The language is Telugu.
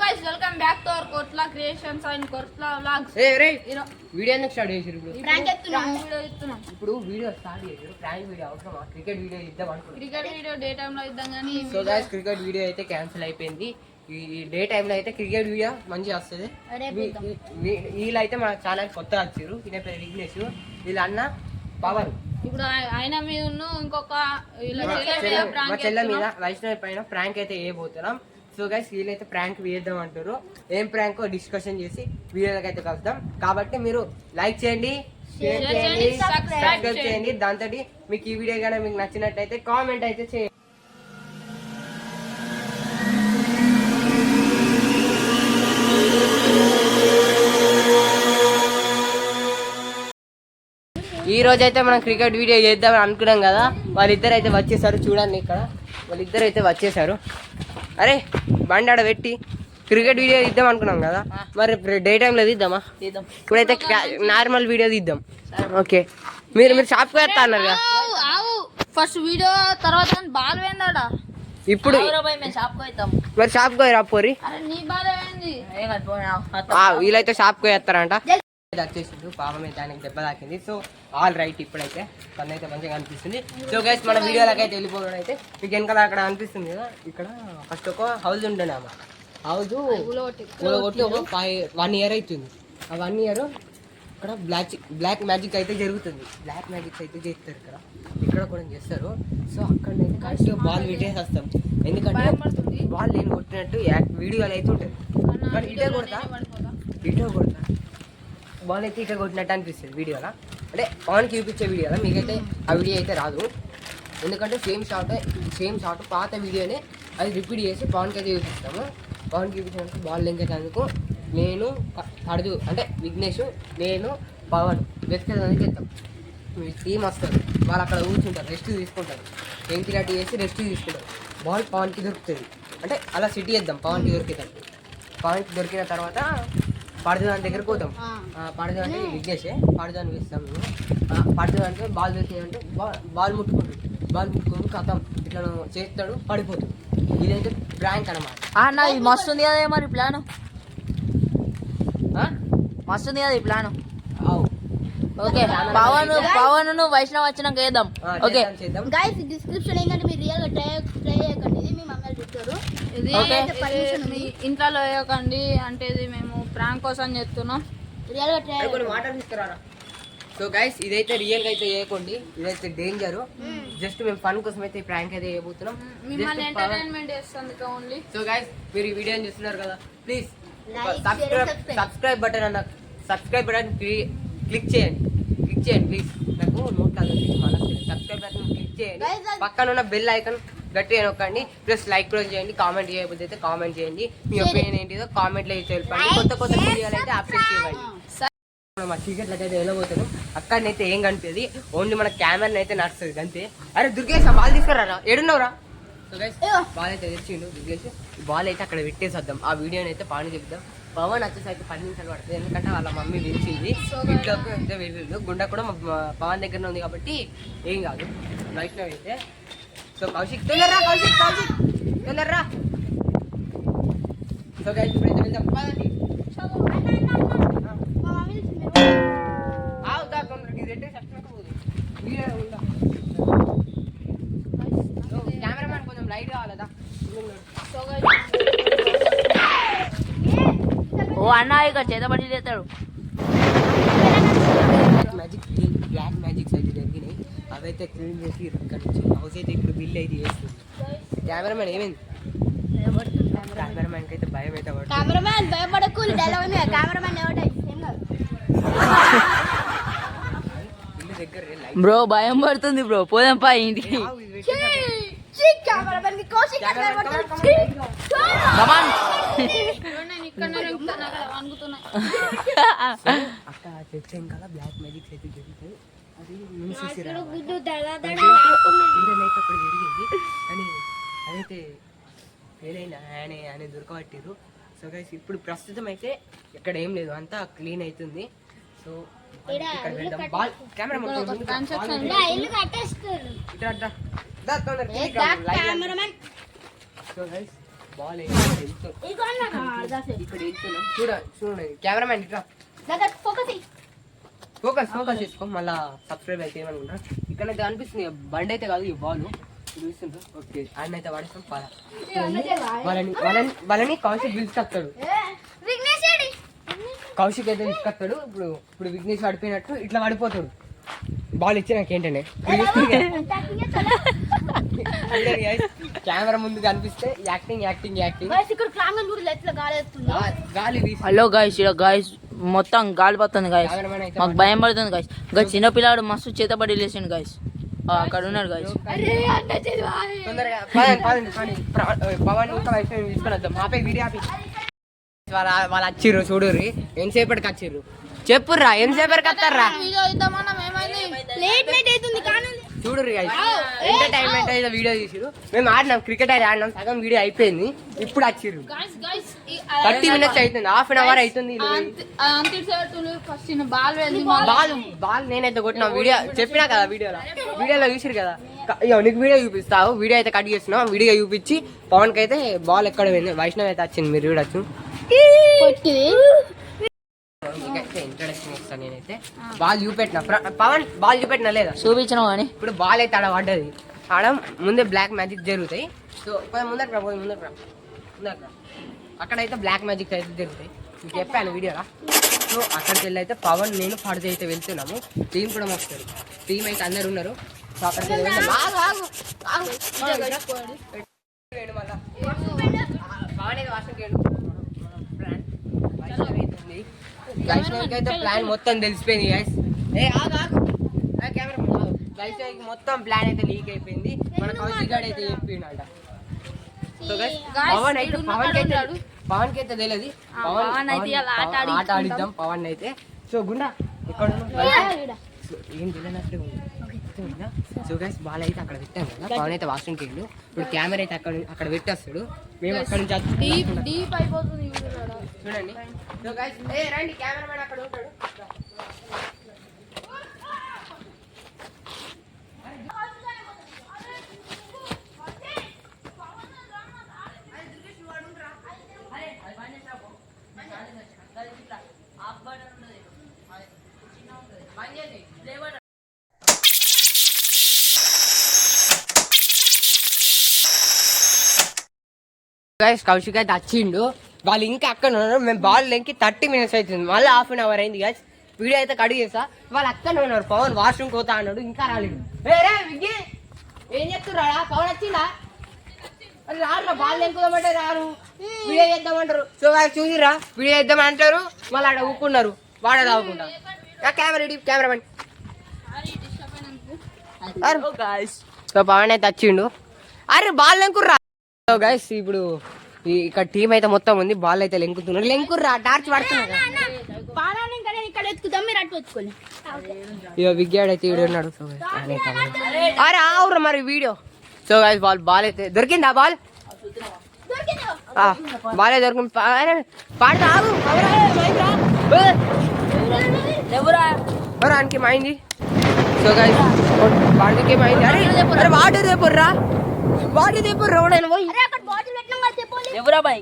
guys, welcome back to our Kotla Creations and Kotla Vlogs. A ray video ఎందుకు స్టార్ట్ చేసిరు ఇప్పుడు? ప్రాంక్ ఇస్తున్నాం. ఇప్పుడు వీడియో స్టార్ట్ చేసిరు. ప్రాంక్ వీడియో అవసరమా? క్రికెట్ వీడియో ఇద్దాం అనుకున్నాం. క్రికెట్ వీడియో డే టైం లో ఇద్దాం గానీ సో గైస్ క్రికెట్ వీడియో అయితే క్యాన్సిల్ అయిపోయింది. ఈ డే టైం లో అయితే క్రికెట్ వీడియో మంచిగా వస్తుంది. వీళ్ళైతే మన ఛానల్ కొత్తగా వచ్చారు. ఈయన పేరు విఘ్నేష్, వీళ్ళ అన్న పవర్. ఇప్పుడు ఆయన మీద ఇంకొక మా చెల్లె మీద వైష్ణవి పైన ప్రాంక్ అయితే వేయబోతున్నాం. సో గైస్ వీళ్ళైతే ప్రాంక్ వేద్దాం అంటారు. ఏం ప్రాంక్ డిస్కషన్ చేసి వీడియోలకి అయితే కలుద్దాం. కాబట్టి మీరు లైక్ చేయండి, షేర్ చేయండి, సబ్స్క్రైబ్ చేయండి. దాంతో మీకు ఈ వీడియో కానీ మీకు నచ్చినట్టయితే కామెంట్ అయితే చేయండి. ఈ రోజు అయితే మనం క్రికెట్ వీడియో చేద్దామని అనుకున్నాం కదా. వాళ్ళిద్దరు అయితే వచ్చేసారు. చూడండి ఇక్కడ వాళ్ళిద్దరు అయితే వచ్చేసారు. అరే బండి ఆడ పెట్టి క్రికెట్ వీడియో తీద్దాం అనుకున్నాం కదా. మరి డే టైంలో తీద్దామా? ఇప్పుడైతే నార్మల్ వీడియో తీద్దాం. ఓకే, మీరు షాప్కి వెళ్తా అన్నారు కదా. ఫస్ట్ వీడియో తర్వాత బాల్ వేందాడా ఇప్పుడు మరి షాప్కి పోయి రాపోరి. నీ బాల్ ఏంది? వీళ్ళైతే షాప్కి వేస్తారంట. వచ్చేసిండు పాపం అయితే ఆయనకి దెబ్బ తాకింది. సో ఆల్ రైట్, ఇప్పుడైతే పని అయితే మంచిగా అనిపిస్తుంది. సో గైస్ మన వీడియోలకి అయితే వెళ్ళిపోవడం అయితే మీకు వెనకాల అక్కడ అనిపిస్తుంది కదా. ఇక్కడ ఫస్ట్ ఒక హౌస్ ఉండే అమ్మ, హౌస్ కొట్టి ఒక 1 year అవుతుంది. ఆ 1 year ఇక్కడ బ్లాక్ మ్యాజిక్ అయితే జరుగుతుంది. బ్లాక్ మ్యాజిక్ అయితే చేస్తారు ఇక్కడ కూడా చేస్తారు. సో అక్కడ నేను కరెక్ట్గా బాల్ పెట్టేసి వస్తాం. ఎందుకంటే బాల్ నేను కొట్టినట్టు వీడియోలు అయితే ఉంటుంది. కానీ ఇటే కొడతా బాల్ అయితే ఇక్కడ కొట్టినట్టు అనిపిస్తుంది వీడియోలో. అంటే పవన్కి చూపించే వీడియోలో మీకైతే ఆ వీడియో అయితే రాదు. ఎందుకంటే సేమ్ షాట్ పాత వీడియోనే అది రిపీట్ చేసి పవన్కి అయితే చూపిస్తాము. పవన్కి చూపించినందుకు బాల్ లెంకేటందుకు నేను పడదు అంటే విఘ్నేష్, నేను పవన్ వెతికేదానికి చెప్తాం. టీం వస్తారు, వాళ్ళు అక్కడ కూర్చుంటారు, రెస్ట్ తీసుకుంటారు. ఎంకి రెడీ చేసి రెస్ట్ తీసుకుంటారు. బాల్ పవన్కి దొరుకుతుంది. అంటే అలా సిటీ చేద్దాం. పవన్కి దొరికిన తర్వాత పడదాని దగ్గరికి పోతాం. పడదు అంటే విఘ్నేషే పడదాన్ని వేస్తాం. పడదు అంటే బాల్ వేసేదంటే బాల్ ముట్టుకుంటాడు కథం ఇట్లా చేస్తాడు, పడిపోతాడు. ఇదైతే ప్రాంక్ అనమాట. ఇది మస్తు ఉంది కదా మరి ప్లాన్, మస్తు ఉంది కదా ఈ ప్లాన్. ఓకే, పవన్ వైష్ణవ్ వచ్చినాక వేద్దాం. ఓకే గైస్ డిస్క్రిప్షన్ ఏంటంటే మీరు రియల్ గా ట్రై చేయకండి. ఇది మీ మమ్మల్ని చెప్తారు. ఇది ఇంట్లో వేయకండి అంటే ఇది మేము ప్రాంక్ కోసం చెప్తున్నాం. రియల్ గా ట్రై కొన్ని వాటర్ తీసుకురా. సో గైస్ ఇదైతే రియల్ గా అయితే చేయకండి. ఇదైతే డేంజర్. జస్ట్ మేము ఫన్ కోసం అయితే ప్రాంక్ అయితే చేయబోతున్నాం. మిమ్మల్ని ఎంటర్టైన్మెంట్ చేస్తుంది ఓన్లీ. సో గైస్ మీరు ఈ వీడియోని చూస్తున్నారు కదా, ప్లీజ్ సబ్స్క్రైబ్ బటన్ అన్న సబ్స్క్రైబ్ బటన్ క్లిక్ చేయండి ప్లీజ్. నాకు నోట్ కాదు, సబ్స్క్రైబ్ బటన్ క్లిక్ చేయండి. పక్కన ఉన్న బెల్ ఐకాన్ గట్టిగా నొక్కండి. ప్లస్ లైక్ కూడా చేయండి. కామెంట్ చేయకపోతే అయితే కామెంట్ చేయండి. మీ ఒపీనియన్ ఏంటిదో కామెంట్లో చెప్పండి. కొత్త వీడియోలు అయితే అప్డేట్ చేయండి. మా క్రికెట్లకి అయితే వెళ్ళబోతున్నాం. అక్కడనైతే ఏం కనిపించేది, ఓన్లీ మన కెమెరాని అయితే నడుస్తుంది అంతే. అరే దుర్గేష్ బాల్ తీసుకురా, ఏడున్నావురా? సో గైస్ బాల్ అయితే తెచ్చిండు దుర్గేష్. బాల్ అయితే అక్కడ పెట్టేసి వద్దాం. ఆ వీడియోని అయితే పవన్ చెప్దాం. పవన్ వచ్చేసి అయితే 10 నిమిషాలు పడుతుంది. ఎందుకంటే వాళ్ళ మమ్మీ పిలిచింది. ఇంట్లోకి అయితే వెళ్ళిండు. గుండె కూడా పవన్ దగ్గరనే ఉంది కాబట్టి ఏం కాదు. వైష్ణవ్ అయితే సో కౌశిక్ తొందరరా. సో గైస్ ఇప్పుడైతే వెళ్దాం. కెమెరామ్యాన్ కొంచెం లైట్ కావాలదా. ఓ అన్న ఇక్కడ చేతబడి చేస్తాడు. బ్లాక్ మ్యాజిక్స్ అయితే జరిగినాయి. అవైతే క్లీన్ చేసి ఇక్కడ నుంచి హౌస్ అయితే ఇప్పుడు బిల్ అయితే చేస్తుంది. కెమెరామ్యాన్ ఏమైంది? కెమెరామ్యాన్కి అయితే భయం అయితే భయపడకు. కెమెరామ్యాన్ దగ్గర బ్రో భయం పడుతుంది బ్రో, పోదాం పా ఇంటికి. అక్కడ చెప్తాం కదా బ్లాక్ మ్యాజిక్స్ అయితే జరుగుతాయి. అది అక్కడ జరిగింది అని అదైతే ఫెయిల్ ఆయన దొరకబట్టారు. సో గైస్ ఇప్పుడు ప్రస్తుతం అయితే ఇక్కడ ఏం లేదు, అంతా క్లీన్ అవుతుంది. సో ఇక్కడ వెళ్దాం. Ball camera so guys ball అయితే ఇక్కడ వెళ్తున్నాం. చూడండి కెమెరామ్యాన్ ఇట్లా ఫోకస్ చేసుకో, మళ్ళా సబ్స్క్రైబ్ అయితే ఏమనుకుంటా. ఇక్కడ అయితే అనిపిస్తుంది బండి అయితే కాదు, ఈ బాల్ చూస్తుంటారు. ఓకే ఆయన అయితే వాడేస్తాం పద. వాళ్ళని కౌశిక్ పిలుచుకొస్తాడు. కౌశిక్ అయితే తీసుకొస్తాడు. ఇప్పుడు విఘ్నేష్ పడిపోయినట్టు ఇట్లా పడిపోతాడు. బాల్ ఇచ్చి నాకేంటనే కెమెరా ముందు కనిపిస్తే యాక్టింగ్ గాలి హలో గాయస్, ఇక్కడ గాయస్ మొత్తం గాలి పడుతుంది గాయస్, మాకు భయం పడుతుంది గాయస్. ఇంకా చిన్నపిల్లాడు మస్తు చేతబడి లేచిండు గాయస్, అక్కడ ఉన్నాడు గాయస్. తొందరగా పవన్ ఇంకా వైఫై తీసుకొని వద్దాం. ఆపే వీడియో ఆపి. వాళ్ళు వచ్చిర్రు చూడుర్రి, ఎంతసేపటికి వచ్చిర్రు చెప్పుర్రా, ఎంతసేపటికి వస్తారా చూడుర్రి. ఎంటర్టైన్మెంట్ అయితే వీడియో తీసిరు. మేము ఆడినాం, క్రికెట్ అయితే ఆడినాం, సగం వీడియో అయిపోయింది. ఇప్పుడు వచ్చిర్రు 30 minutes అవుతుంది, హాఫ్ అన్ అవర్ అవుతుంది. బాల్ నేనైతే కొట్టిన వీడియో చెప్పినా కదా, వీడియోలో చూసిరు కదా. నీకు వీడియో చూపిస్తావు, వీడియో అయితే కట్ చేస్తున్నావు. వీడియో చూపించి పవన్ కి అయితే బాల్ ఎక్కడ పోయింది, వైష్ణవ్ అయితే వచ్చింది, మీరు చూడొచ్చు. ఇంట్రడక్షన్ ఇస్తాను నేనైతే. బాల్ చూపెట్టిన పవన్, బాల్ చూపెట్టిన లేదా చూపించినావు కానీ ఇప్పుడు బాల్ అయితే ఆడ పడ్డది. ఆడ ముందే బ్లాక్ మ్యాజిక్ జరుగుతాయి. సో ముందర అక్కడైతే బ్లాక్ మ్యాజిక్ అయితే జరుగుతాయి, మీకు చెప్పాను వీడియోలా. సో అక్కడికి వెళ్ళి అయితే పవన్ నేను పడితే అయితే వెళ్తున్నాము. టీం కూడా వస్తారు, టీం అయితే అందరు ఉన్నారు. సో అక్కడికి వెళ్ళి వైష్ణవికి అయితే ప్లాన్ మొత్తం తెలిసిపోయింది గైస్. వైష్ణవికి మొత్తం ప్లాన్ అయితే లీక్ అయిపోయింది. మన కౌశిక్ గాడు అయితే చెప్పిండట. సో గైస్ పవన్ కి అయితే తెలియదు, ఆట ఆడిద్దాం పవన్ అయితే. సో గుండా ఇక్కడ ఏం తెలియనట్టు. సో గైస్ బాల్ అయితే అక్కడ పెట్టాం కదా, పవన్ అయితే వాష్రూమ్కి వెళ్ళు. ఇప్పుడు కెమెరా అయితే అక్కడ పెట్టేస్తాడు, మేము అక్కడ నుంచి చూడండి. సో గైస్ రండి, కెమెరామెన్ అక్కడ ఉంటాడు. గైస్ కౌశిక్ అయితే వచ్చిండు, వాళ్ళు ఇంకా అక్కడ ఉన్నారు. మేము బాల్ లెంకి 30 minutes అవుతుంది, మళ్ళీ హాఫ్ అన్ అవర్ అయింది గైస్. వీడియో అయితే కడిగి చేస్తా. వాళ్ళు అక్కడ ఉన్నారు, పవన్ వాష్రూమ్ పోతా అన్నాడు, ఇంకా రాలేదు. ఏం చెప్తురా, పవన్ వచ్చిందా? రారు, బాల్ లెంకుదామంటే రారు, వీడియో చేద్దామంటారు. సో చూసిరా, వీడియో చేద్దామని అంటారు, మళ్ళీ ఆడ ఊపుకున్నారు వాడే తాగుకుంటా. కెమెరామెన్ సో పవన్ అయితే వచ్చిండు. అరే బాల్ లెంకుర్రా గైస్. ఇప్పుడు ఇక్కడ టీం అయితే మొత్తం ఉంది, బాల్ అయితే లెంకుతున్నారు. లెంకుర్రా, టార్చ్ పడుతున్నారు. ఇక విగ్గాడు అయితే వీడియో ఉన్నాడు. అరే ఆవురా మరి వీడియో. సో గైస్ బాల్ అయితే దొరికిందా? బాల్ బాలే దొరికింది. పాడతానికి మైంది. సో గైస్ వాడికి ఏమైంది? అరే వాటర్ తెప్పుర్రా, వాటర్ తెప్పుర్రా. ఎవరా బాయ్